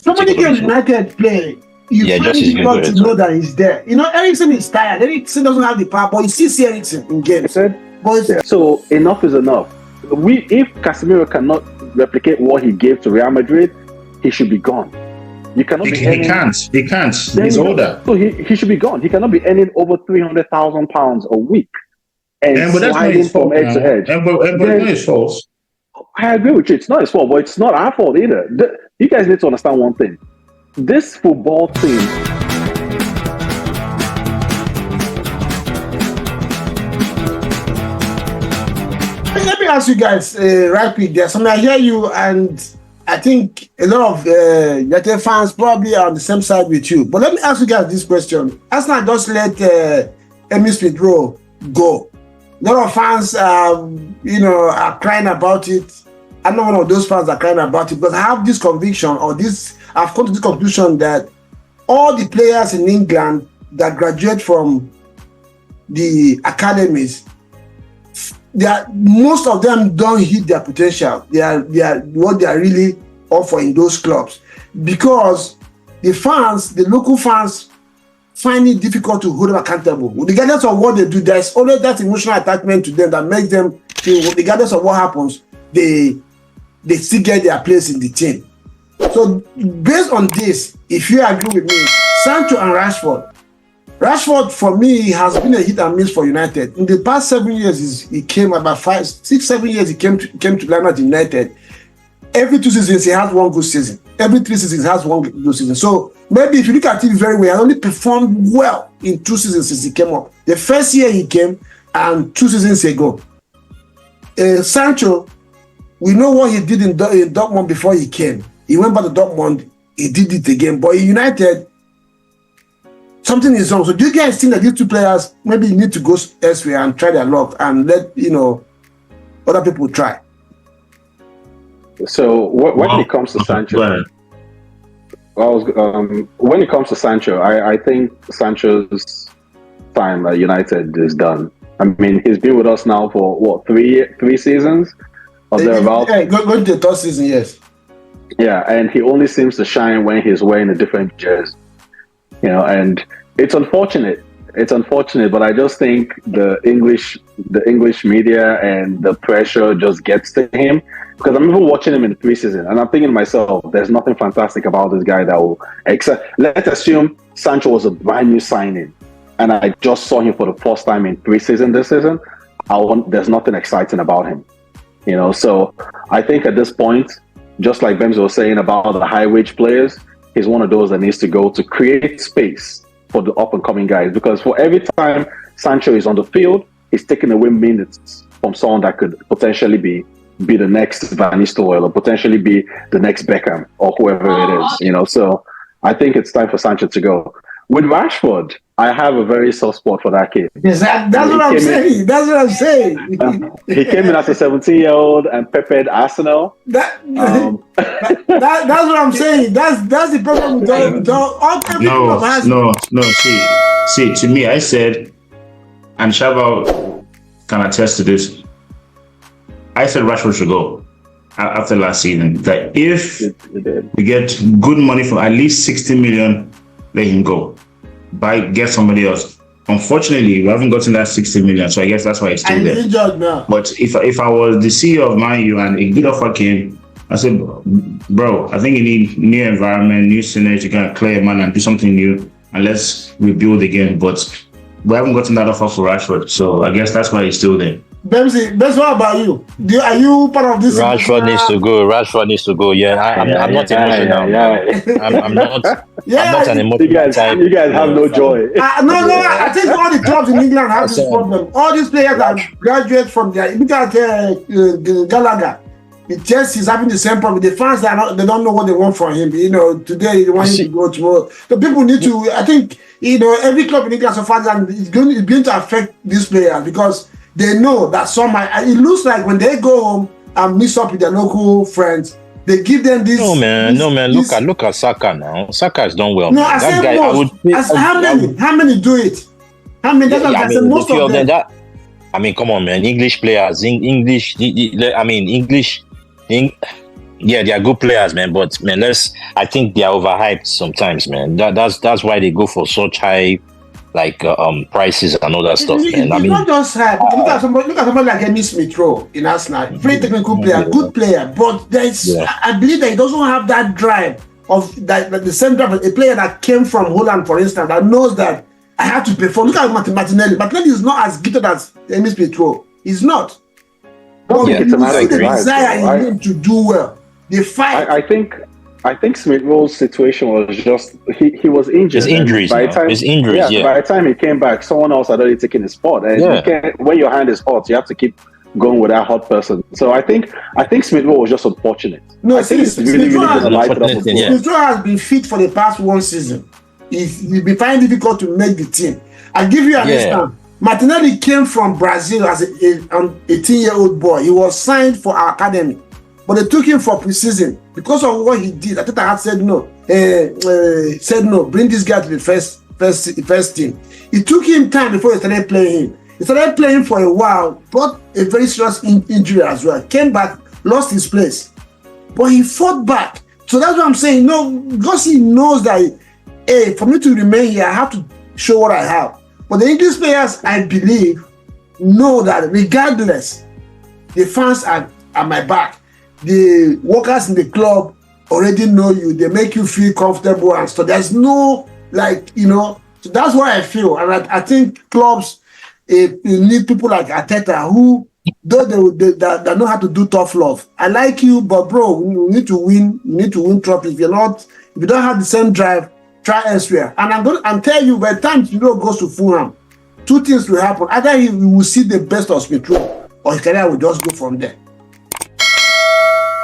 So many games United play, you find it difficult to know that he's there. You know, Eriksen is tired. Eriksen doesn't have the power, but you still see Eriksen in games. So enough is enough. If Casemiro cannot replicate what he gave to Real Madrid, he should be gone. You cannot. He can't. He's older. So he should be gone. He cannot be earning over £300,000 a week and but sliding from edge to edge. But it's not his fault. I agree with you. It's not his fault, but it's not our fault either. You guys need to understand one thing. This football team. Let me ask you guys right quick there. So I hear you, and I think a lot of United fans probably are on the same side with you. But let me ask you guys this question. Arsenal just let Emile Smith Rowe go. A lot of fans, are crying about it. I'm not one of those fans that are crying about it, because I have this conviction, I've come to this conclusion that all the players in England that graduate from the academies, most of them don't hit their potential. They are what they are really offering in those clubs, because the local fans find it difficult to hold them accountable. Regardless of what they do, there's always that emotional attachment to them that makes them feel, regardless of what happens, they still get their place in the team. So based on this, if you agree with me, Sancho and Rashford for me has been a hit and miss for United. In the past 7 years, he came about 6-7 years. He came to London United. Every 2 seasons he has one good season. Every 3 seasons he has one good season. So maybe if you look at it very well, he only performed well in 2 seasons since he came up. The first year he came and 2 seasons ago. Sancho, we know what he did in Dortmund before he came. He went back to Dortmund. He did it again. But in United, something is wrong. So do you guys think that these 2 players maybe need to go elsewhere and try their luck and let other people try? So when it comes to Sancho, when it comes to Sancho, I think Sancho's time at United is done. I mean, he's been with us now for what, three seasons or thereabouts. Yeah, going to the 3rd season, yes. Yeah, and he only seems to shine when he's wearing a different jersey. And it's unfortunate. But I just think the English media and the pressure just gets to him. Because I'm even watching him in the preseason, and I'm thinking to myself, there's nothing fantastic about this guy that will let's assume Sancho was a brand new signing, and I just saw him for the first time in preseason this season. There's nothing exciting about him. So I think at this point, just like Bems was saying about the high wage players, he's one of those that needs to go to create space for the up and coming guys. Because for every time Sancho is on the field, he's taking away minutes from someone that could potentially be the next Van Nistelrooy or potentially be the next Beckham or whoever it is. So I think it's time for Sancho to go. With Rashford, I have a very soft spot for that kid. Yes, that's what I'm saying. That's what I'm saying. He came in as a 17-year-old and peppered Arsenal. That's what I'm saying. That's the problem with all No. See, to me, I said, and Shaba can attest to this, I said Rashford should go after last season. That if we get good money for at least 60 million, let him go. Get somebody else. Unfortunately, we haven't gotten that 60 million, so I guess that's why it's still there. But if I was the CEO of Man U and a good offer came, I said, bro, I think you need new environment, new synergy, you can clear man and do something new, and let's rebuild again. But we haven't gotten that offer for Rashford, so I guess that's why he's still there. Bemsy, what about you? Are you part of this? Rashford needs to go. Yeah, I'm not emotional. I'm not an emotional type. You guys have no joy. No. I think all the clubs in England have this problem. All these players that graduate from there. Look at Gallagher. The Chelsea is having the same problem. The fans they don't know what they want from him. Today they want him to go tomorrow. The people need to. I think every club in England so far it's going to affect these players because they know that it looks like when they go home and mix up with their local friends, they give them this. No man. Look at Saka now. Saka has done well. No, I that guy. How many do it? How many? Most of them. Come on, man. English players. Yeah, they are good players, man. But man, I think they are overhyped sometimes, man. That's why they go for such high prices and all that stuff, man. It's not just hype. Look at somebody like Emile Smith Rowe in Arsenal. Very technical player, good player, but I believe that he doesn't have that drive of that the same drive. A player that came from Holland, for instance, that knows that I have to perform. Look at Martinelli. Martinelli is not as gifted as Emile Smith Rowe. He's not. But it's a matter of the desire in him to do well. They fight. I think Smith Rowe's situation was just he was injured. His injuries. By the time he came back, someone else had already taken his spot. And when your hand is hot, you have to keep going with that hot person. So I think Smith Rowe was just unfortunate. No, I think it's really gonna light it up. Smith Rowe has been fit for the past one season. He'll be finding it difficult to make the team. I'll give you an example. Martinelli came from Brazil as a 18-year-old boy. He was signed for our academy. But they took him for preseason because of what he did. I think I had said no. Bring this guy to the first team. It took him time before he started playing him. He started playing for a while, got a very serious injury as well. Came back, lost his place, but he fought back. So that's what I'm saying. No, because he knows that, for me to remain here, I have to show what I have. But the English players, I believe, know that regardless, the fans are at my back. The workers in the club already know you. They make you feel comfortable and stuff. There's no, so that's what I feel. And I think clubs you need people like Arteta who, though they know how to do tough love. I like you, but bro, you need to win. You need to win trophies. If you don't have the same drive, try elsewhere. And I'm telling you, by the time goes to Fulham, two things will happen. Either he will see the best of Smith Rowe, or his career will just go from there.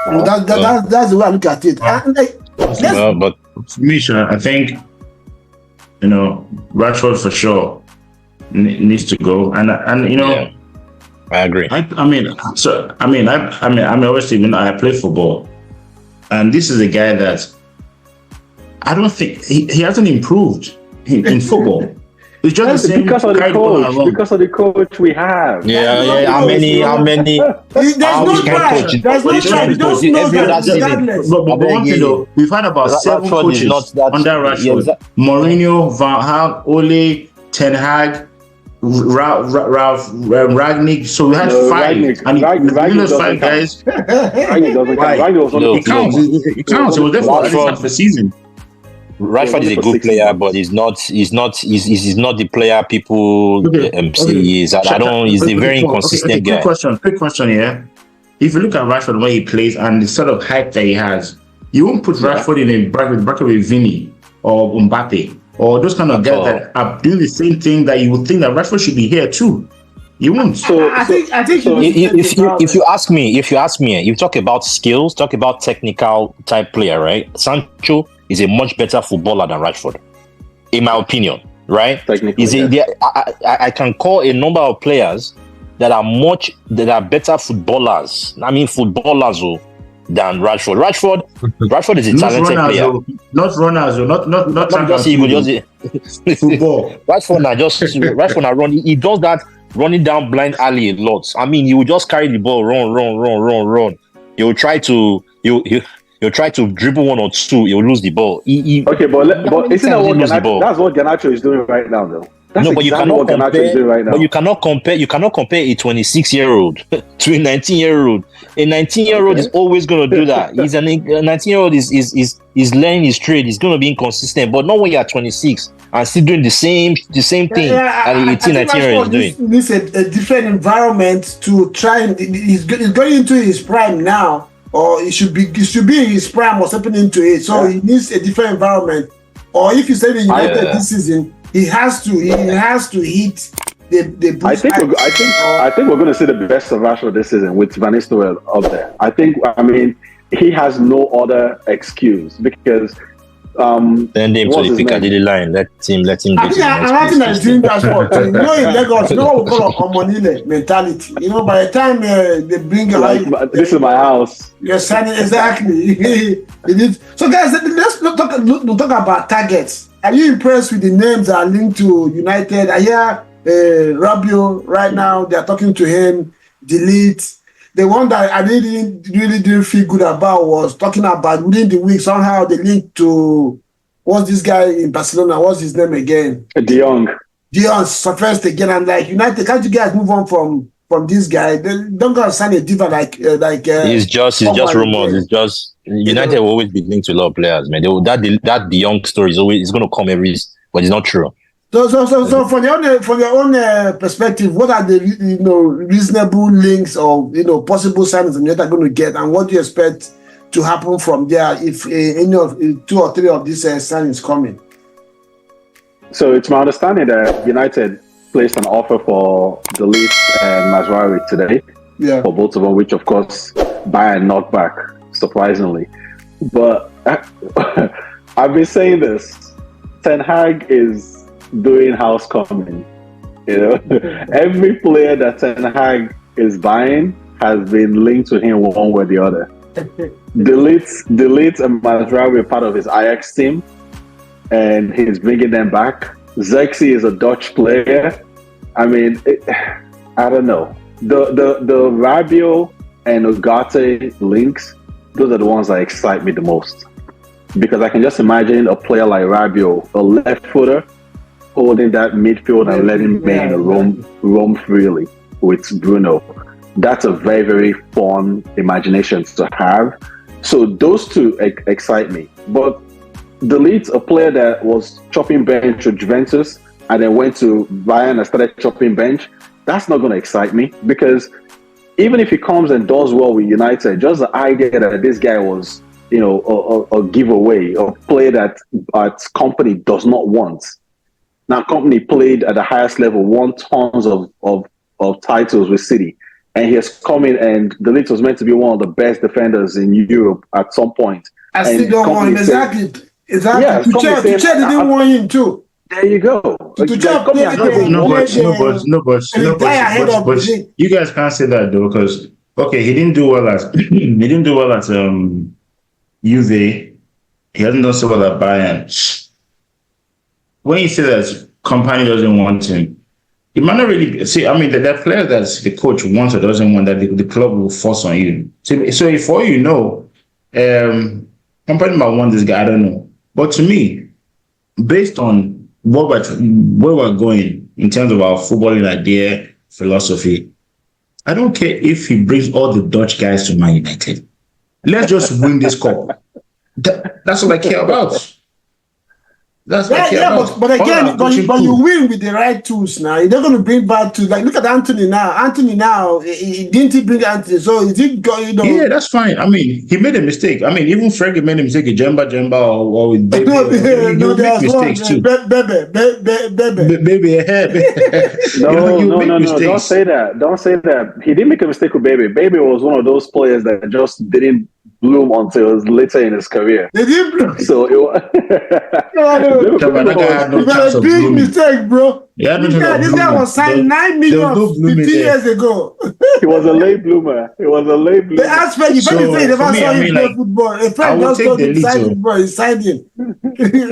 That's the way I look at it. But for me, I think Rashford for sure needs to go, and I agree. I obviously I play football, and this is a guy that I don't think he hasn't improved in football. It's just the same because of the coach we have. How many? There's no try. There's no try. But one thing though, we've had about 7 coaches under Rashford. Mourinho, Van Gaal, Ole, Ten Hag, Ralph Ragnick. So we had 5, and those 5 guys. It counts. It was there for at least half the season. Rashford is a good player, but he's not the player people say he is. He's a very inconsistent guy. Quick question here. If you look at Rashford when he plays and the sort of hype that he has, you won't put Rashford in a bracket with Vinny or Mbappe or those kind of guys that are doing the same thing that you would think that Rashford should be here too. You won't. I think if you ask me, you talk about skills, talk about technical type player, right? Sancho is a much better footballer than Rashford, in my opinion, right? I can call a number of players that are better footballers. I mean, footballers than Rashford. Rashford is a talented player. Not runners, not just football. Rashford run. He does that running down blind alley a lot. I mean, he will just carry the ball, run. He will try to He'll try to dribble 1 or 2. He'll lose the ball. But isn't that that's what Garnacho is doing right now, though? That's but you cannot compare. Right now. But you cannot compare a 26-year-old to a 19-year-old. A 19-year-old is always going to do that. He's a 19-year-old is learning his trade. He's going to be inconsistent, but not when you're 26 and still doing the same thing that the 19-year-old is doing. Needs a different environment to try. He's going into his prime now. Or it should be in his prime or stepping into it. So he needs a different environment. Or if you say in United this season, he has to hit the boost. I think we're going to see the best of Rashford this season with Van Nistelrooy up there. I mean, he has no other excuse because send him to the Piccadilly line. Let him I think that is doing that sport. In Lagos, what we call a Omonile mentality. By the time they bring this is my house. You're signing exactly. So guys, let's talk about targets. Are you impressed with the names that are linked to United? I hear Rabiot right now. They are talking to him. Delete. The one that I really didn't feel good about was talking about within the week somehow they linked to what's this guy in Barcelona? What's his name again? De Jong. De Jong surfaced again. I'm like, United, can't you guys move on from this guy? They don't go sign a diva like. It's just rumors. It's just United will always be linked to a lot of players, man. That De Jong story is always going to come but it's not true. So from your own perspective, what are the reasonable links or possible signings that you're going to get, and what do you expect to happen from there if any of 2 or 3 of these signings coming? So it's my understanding that United placed an offer for De Ligt and Mazraoui today. Yeah. For both of them, which of course Bayern knocked back, surprisingly. But I've been saying this. Ten Hag is doing house coming. Every player that Ten Hag is buying has been linked to him one way or the other. De Ligt and Mazraoui are part of his Ajax team, and he's bringing them back. Zexi is a Dutch player. I mean, I don't know. The Rabiot and Ugarte links, those are the ones that excite me the most. Because I can just imagine a player like Rabiot, a left footer, holding that midfield and letting men roam freely with Bruno. That's a very, very fun imagination to have. So those two excite me. But De Ligt, a player that was chopping bench with Juventus and then went to Bayern and started chopping bench, that's not going to excite me, because even if he comes and does well with United, just the idea that this guy was, a giveaway, a player that company does not want. Now, company played at the highest level, won tons of titles with City, and he has come in, and De Ligt was meant to be one of the best defenders in Europe at some point. I still don't want him. Exactly. Yeah, Tuchel didn't want him too. There you go. But you guys can't say that though, because he didn't do well at Juve. He hasn't done so well at Bayern. When you say that company doesn't want him, it might not really see. I mean, that player that the coach wants or doesn't want, that the club will force on you. So if all company might want this guy, I don't know. But to me, based on where we're going in terms of our footballing idea, philosophy, I don't care if he brings all the Dutch guys to Man United. Let's just win this cup. That's what I care about. That's what I care about. But again, but you win with the right tools now. You're not going to bring bad tools. Like, look at Anthony now. Didn't he bring Anthony? So is it going? Yeah, that's fine. I mean, he made a mistake. I mean, even Frankie made a mistake with Jemba or with Baby. No, there's mistakes too. Baby ahead. No. Don't say that. He didn't make a mistake with Baby. Baby was one of those players that just didn't bloom until later in his career. They didn't bloom. So it was a big mistake, bro. Yeah, this guy was signed 9 million 15 years ago. He was a late bloomer. They asked Fergie, Fergie said he never saw him play football. A friend just told him he signed him.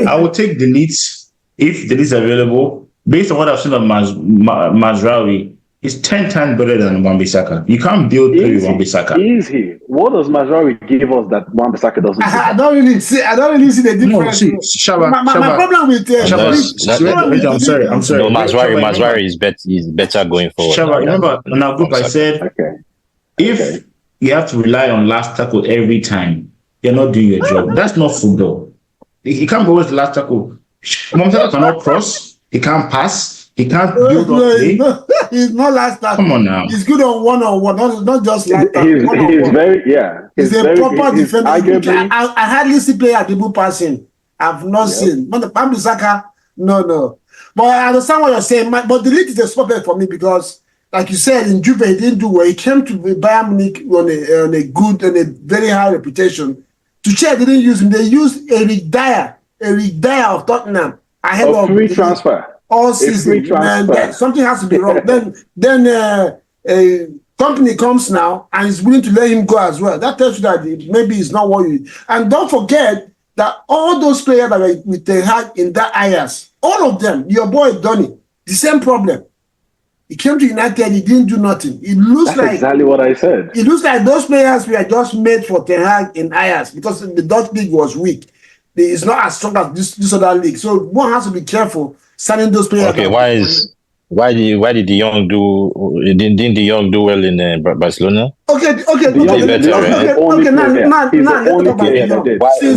I will take the Leeds if the Leeds available. Based on what I've seen of Mazraoui, it's 10 times better than Wan-Bissaka. You can't build play with Wan-Bissaka. Easy. What does Mazraoui give us that Wan-Bissaka doesn't? I don't really see the difference. No, see, my problem with I'm sorry. No, Mazraoui is better going forward. Shaba, remember in our group I said, if you have to rely on last tackle every time, you're not doing your job. That's not football. He can't go with the last tackle. Wan-Bissaka cannot cross. He can't pass. He can't build up. He's not last tackle. Come on now. He's good on one-on-one, not just last tackle. He's a proper defender. I hardly see player dribble passing. I've not seen. Wan-Bissaka, no. But I understand what you're saying. But the league is a spot for me because, like you said, in Juve he didn't do well. He came to Bayern Munich on a good and a very high reputation. Tuchel didn't use him. They used Eric Dyer of Tottenham ahead of free transfer. All season, and something has to be wrong. Then a company comes now and is willing to let him go as well. That tells you that maybe it's not what you. And don't forget that all those players that were with Ten Hag in that Ajax, all of them, your boy Donny, the same problem. He came to United, he didn't do nothing. It looks That's exactly what I said. It looks like those players were just made for Ten Hag in Ajax because the Dutch league was weak. It's not as strong as this other league. So one has to be careful signing those players. Okay, why did De Jong didn't De Jong do well in Barcelona? Okay. Now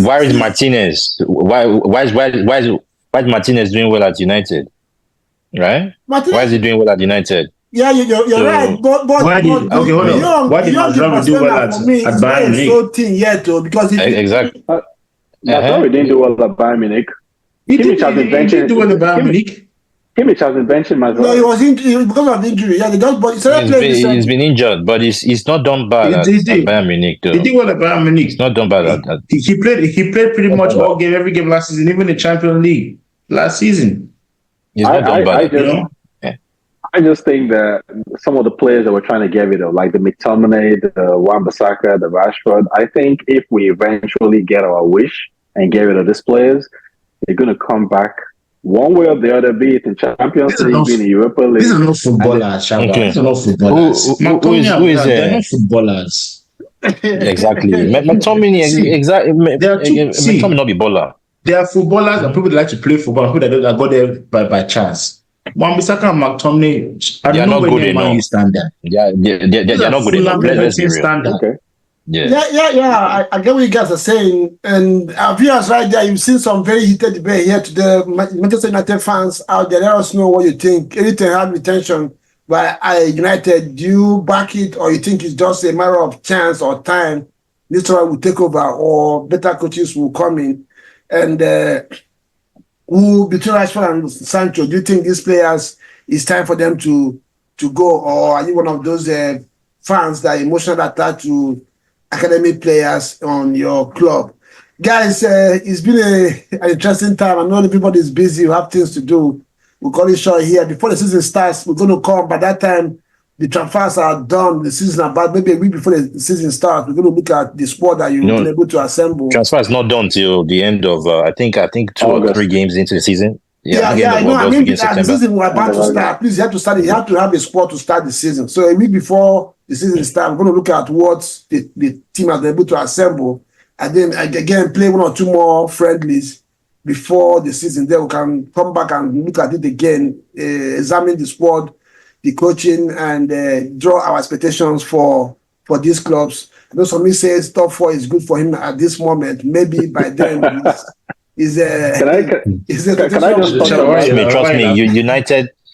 Why is Martinez? Why is Martinez doing well at United? Right? Martinez, why is he doing well at United? Yeah, you're right. But why did Mazraoui do well at Bayern Munich? So thin yet, though, because exactly. Mazraoui didn't do well at Bayern Munich. He did do well at Bayern Munich. Kimmich has been benching Mazraoui. No, he was injured because of injury. Yeah, he's been injured, but he's not done bad at Bayern Munich, though. He did well at Bayern Munich. He's not done bad at he played pretty much every game last season, even the Champions League last season. He's not done bad. I just think that some of the players that we're trying to get rid of, like the McTominay, the Wan-Bissaka, the Rashford, I think if we eventually get our wish and get rid of these players, they're going to come back one way or the other, be it in Champions League, be in the Europa League. These are not footballers, okay. These are not footballers. Who is they're not footballers. Exactly. McTominay, exactly. McTominay not be baller. They are footballers and people that like to play football, people that got there by chance. Wan-Bissaka and McTominay are not good enough. Standard. They're not good enough. Let's be real. Okay. Yeah. I get what you guys are saying, and our viewers right there, you've seen some very heated debate here today. Manchester United fans out there, let us know what you think. Anything had retention by United, do you back it, or you think it's just a matter of chance or time? This one will take over, or better coaches will come in, and who between Rashford and Sancho, do you think these players it's time for them to go, or are you one of those fans that are emotionally attached to academic players on your club? Guys, it's been an interesting time. I know everybody's busy, you have things to do. We'll call it short here. Before the season starts, we're going to come. By that time, the transfers are done. The season is about maybe a week before the season starts. We're going to look at the squad that you've been able to assemble. Transfer is not done till the end of, I think 2 or 3 games into the season. The season we're about to start. Please, you have to have a squad to start the season. So a week before the season starts, we're going to look at what the team has been able to assemble, and then again play 1 or 2 more friendlies before the season. Then we can come back and look at it again, examine the squad, the coaching, and draw our expectations for these clubs. I know somebody says top 4 is good for him at this moment. Maybe by then can I just trust me,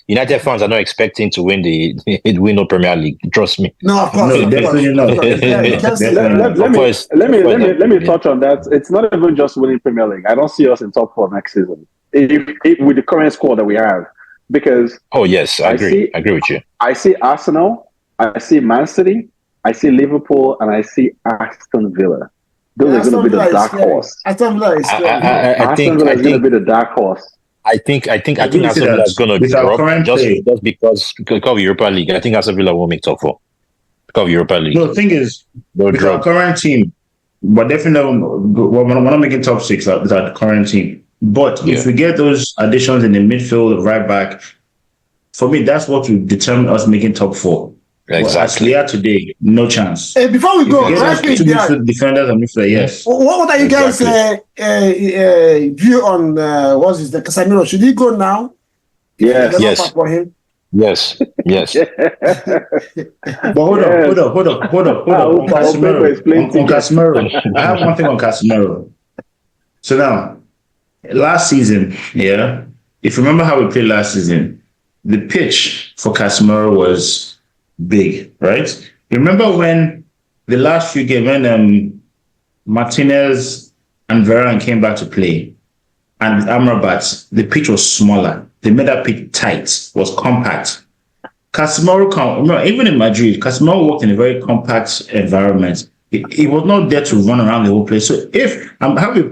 United fans are not expecting to win the Premier League. Trust me. No, of course. No, definitely not. Let me touch on that. It's not even just winning Premier League. I don't see us in top 4 next season if with the current squad that we have. Because yes, I agree. I agree with you. I see Arsenal, I see Man City, I see Liverpool, and I see Aston Villa. Those are going to be the dark horse. Aston Villa is going to be the dark horse. I think Aston Villa is going to drop just because of Europa League. I think Aston Villa will make top 4 because of Europa League. No, the thing is, with our current team, but definitely we're not making top 6 with our current team. But if we get those additions in the midfield, right back, for me, that's what will determine us making top 4. Exactly. Well, as we are today, no chance. Before we go, two defenders and midfielder, yes. What are you guys' view on what's his name? Casemiro? Should he go now? Yes. For him? Yes. But hold on. On Casemiro. I have one thing on Casemiro. So now, last season, if you remember how we played last season, the pitch for Casemiro was big, right? You remember when the last few games, when Martinez and Varane came back to play, and Amrabat, the pitch was smaller. They made that pitch tight, was compact. Casemiro, even in Madrid, Casemiro worked in a very compact environment. He was not there to run around the whole place. So based on how we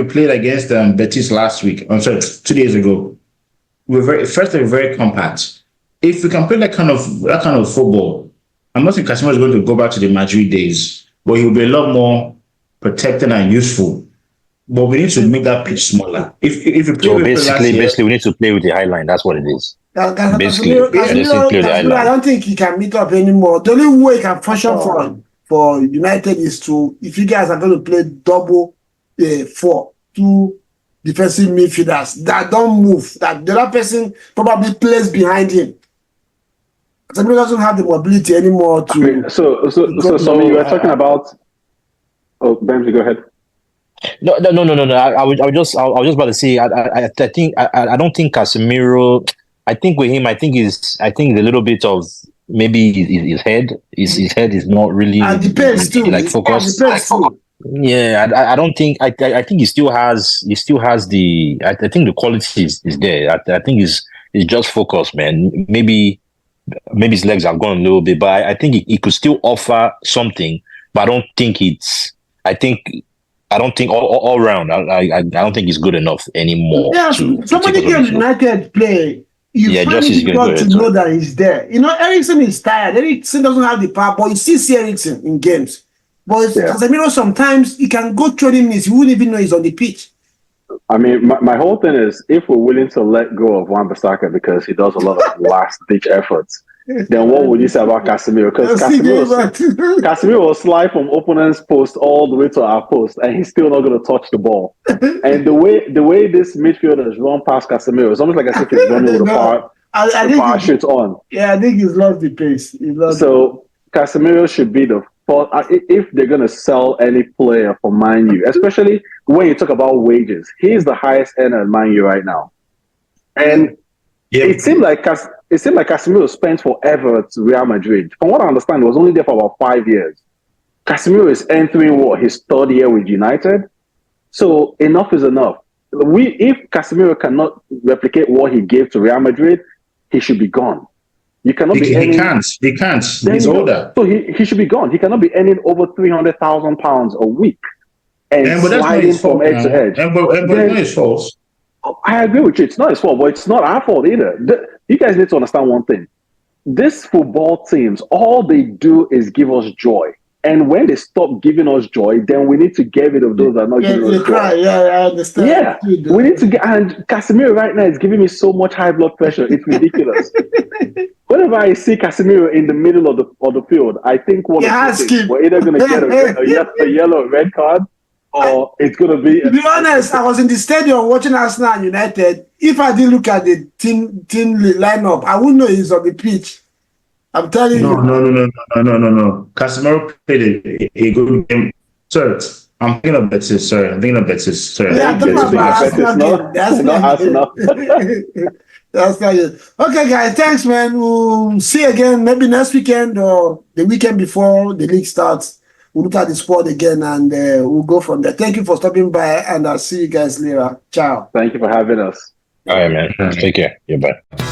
played against Betis last week, 2 days ago, we're very compact. If we can play that kind of football, I'm not saying Casemiro is going to go back to the Madrid days, but he'll be a lot more protected and useful. But we need to make that pitch smaller. If you play basically, we need to play with the high line. That's what it is. Basically, Casemiro, I don't think he can meet up anymore. The only way he can function for United is if you guys are going to play double 4-2 defensive midfielders that don't move, that the other person probably plays behind him. Casemiro doesn't have the mobility anymore to. So you were talking about. Oh, Benji, go ahead. No. I was just about to say. I think I don't think Casemiro. I think with him, I think a little bit of maybe his head. His head is not really like focused. Yeah, I don't think. I think he still has the. I think the quality is there. I think it's just focus, man. Maybe his legs are gone a little bit, but I think he could still offer something. But I don't think all round. I don't think he's good enough anymore. Yeah, somebody can United play. You find it difficult to know that he's there. Eriksen is tired. Eriksen doesn't have the power, but you still see Eriksen in games. But Casemiro, sometimes he can go 20 minutes. You wouldn't even know he's on the pitch. I mean, my whole thing is, if we're willing to let go of Wan-Bissaka because he does a lot of last-ditch efforts, then what would you say about Casemiro? Because Casemiro will slide from opponent's post all the way to our post, and he's still not going to touch the ball. And the way this midfielders run past Casemiro, it's almost like as if he's running with the parachute on. Yeah, I think he's lost the pace. Casemiro should be the first. If they're going to sell any player for Man U, especially when you talk about wages, he's the highest earner in Man U right now. And it seemed like Casemiro spent forever at Real Madrid. From what I understand, he was only there for about 5 years. Casemiro is entering his third year with United. So enough is enough. If Casemiro cannot replicate what he gave to Real Madrid, he should be gone. You cannot be earning. He can't. He's older. So he should be gone. He cannot be earning over £300,000 a week and sliding from edge to edge. But not his fault. I agree with you. It's not his fault, but it's not our fault either. You guys need to understand one thing. These football teams, all they do is give us joy. And when they stop giving us joy, then we need to get rid of those that are not giving us joy. Yeah, I understand. Yeah, we need to get. And Casemiro right now is giving me so much high blood pressure. It's ridiculous. Whenever I see Casemiro in the middle of the field, I think we're either going to get a yellow red card, or it's going to be. To be honest, I was in the stadium watching Arsenal and United. If I didn't look at the team lineup, I wouldn't know he's on the pitch. I'm telling you. No. Casemiro played a good game. Sir, I'm thinking of Betis. Sorry, I'm thinking of Betis. Sorry. Yeah, I'm talking about Arsenal. That's not it. That's not it. Okay, guys. Thanks, man. We'll see you again maybe next weekend or the weekend before the league starts. We'll look at the squad again and we'll go from there. Thank you for stopping by, and I'll see you guys later. Ciao. Thank you for having us. All right, man. Take care. Yeah, bye.